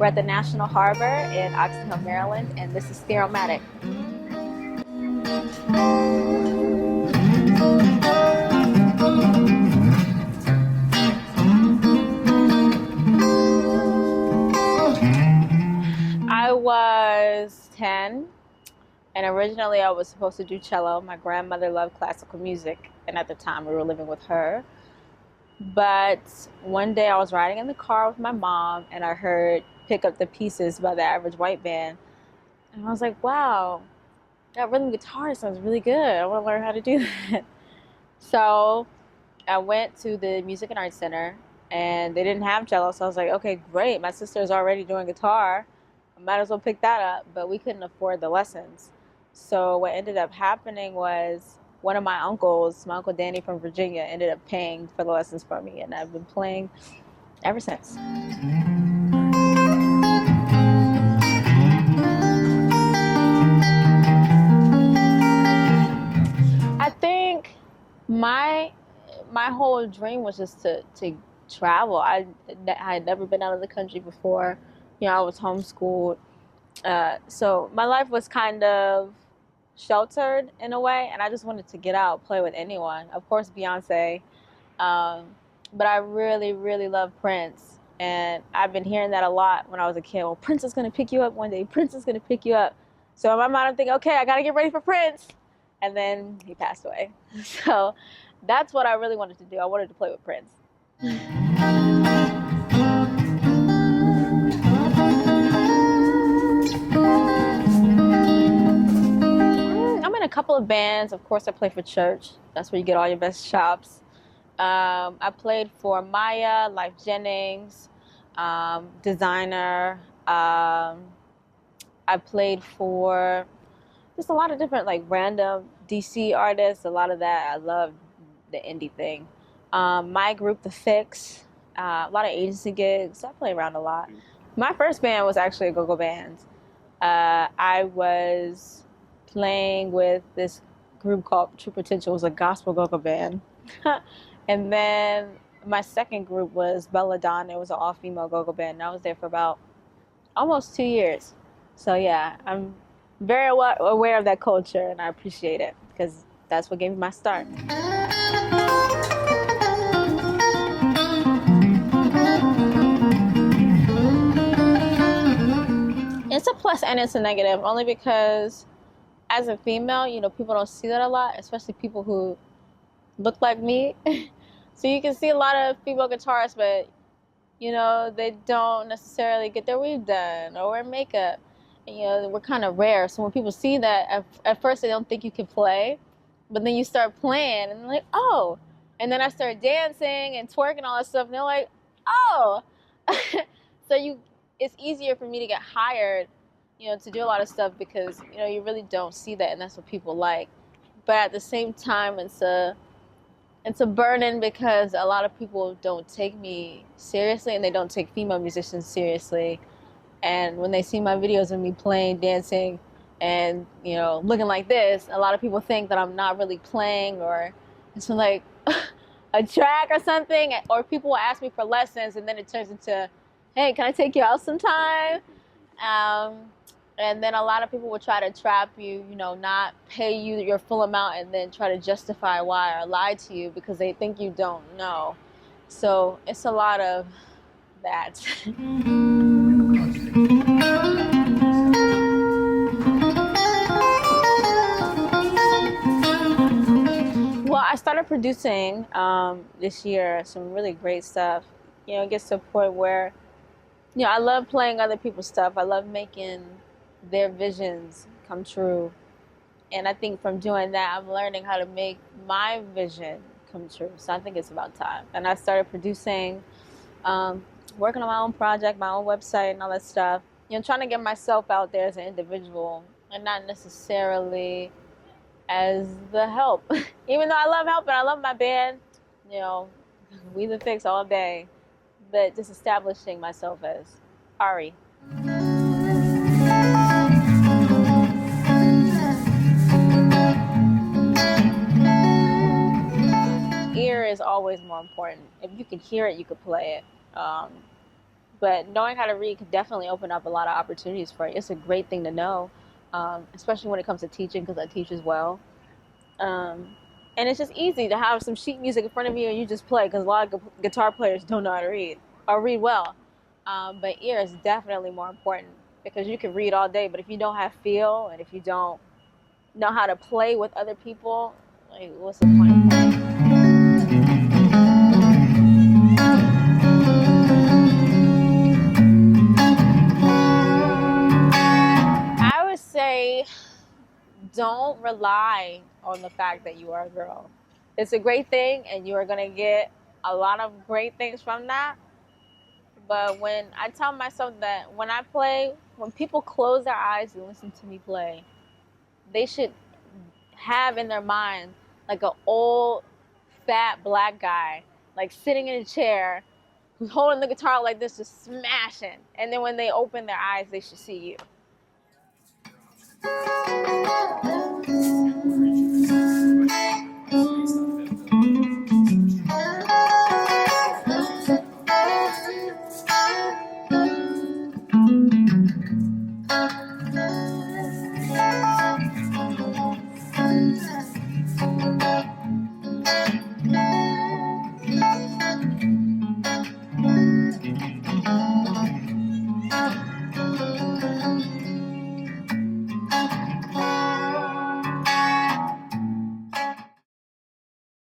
We're at the National Harbor in Oxon Hill, Maryland, and this is Theorematic. I was 10, and originally I was supposed to do cello. My grandmother loved classical music, and at the time we were living with her. But one day I was riding in the car with my mom, and I heard Pick Up the Pieces by the Average White Band. And I was like, wow, that rhythm guitar sounds really good. I want to learn how to do that. So I went to the Music and Arts Center, and they didn't have cello. So I was like, okay, great. My sister's already doing guitar. I might as well pick that up. But we couldn't afford the lessons. So what ended up happening was one of my uncles, my Uncle Danny from Virginia, ended up paying for the lessons for me, and I've been playing ever since. I think my whole dream was just to travel. I had never been out of the country before. You know, I was homeschooled. So my life was kind of sheltered in a way, and I just wanted to get out, play with anyone. Of course, Beyonce, but I really, really love Prince, and I've been hearing that a lot when I was a kid. Well, Prince is gonna pick you up one day. Prince is gonna pick you up. So in my mind, I'm thinking, okay, I gotta get ready for Prince, and then he passed away. So that's what I really wanted to do. I wanted to play with Prince. A couple of bands. Of course, I play for church. That's where you get all your best chops. I played for Maya, Life Jennings, Designer. I played for just a lot of different like random DC artists. A lot of that. I love the indie thing. My group, The Fix, a lot of agency gigs. I play around a lot. My first band was actually a go-go band. I was playing with this group called True Potential. It was a gospel go-go band. And then my second group was Belladonna. It was an all-female go-go band. And I was there for about almost 2 years. So yeah, I'm very aware of that culture, and I appreciate it because that's what gave me my start. It's a plus and it's a negative, only because as a female, you know, people don't see that a lot, especially people who look like me. So you can see a lot of female guitarists, but, you know, they don't necessarily get their weave done or wear makeup. And, you know, we're kind of rare. So when people see that, at first they don't think you can play, but then you start playing and they're like, oh. And then I start dancing and twerking and all that stuff, and they're like, oh. So it's easier for me to get hired, you know, to do a lot of stuff because, you know, you really don't see that, and that's what people like. But at the same time, it's a burden because a lot of people don't take me seriously, and they don't take female musicians seriously. And when they see my videos of me playing, dancing, and, you know, looking like this, a lot of people think that I'm not really playing, or it's like a track or something, or people will ask me for lessons, and then it turns into, hey, can I take you out sometime? And then a lot of people will try to trap you, you know, not pay you your full amount and then try to justify why or lie to you because they think you don't know. So it's a lot of that. Well, I started producing this year some really great stuff. You know, it gets to a point where, you know, I love playing other people's stuff. I love making their visions come true. And I think from doing that, I'm learning how to make my vision come true. So I think it's about time. And I started producing, working on my own project, my own website and all that stuff. You know, trying to get myself out there as an individual and not necessarily as the help. Even though I love helping, I love my band, you know, we the Fix all day. But just establishing myself as Ari. Ear is always more important. If you can hear it, you can play it. But knowing how to read could definitely open up a lot of opportunities for you. It's a great thing to know, especially when it comes to teaching, because I teach as well. And it's just easy to have some sheet music in front of you and you just play, because a lot of guitar players don't know how to read or read well. But ear is definitely more important, because you can read all day, but if you don't have feel and if you don't know how to play with other people, like, what's the point of playing? I would say don't rely on the fact that you are a girl. It's a great thing, and you are going to get a lot of great things from that. But when I tell myself that when I play, when people close their eyes and listen to me play, they should have in their mind like an old, fat black guy, like sitting in a chair, who's holding the guitar like this, just smashing. And then when they open their eyes, they should see you.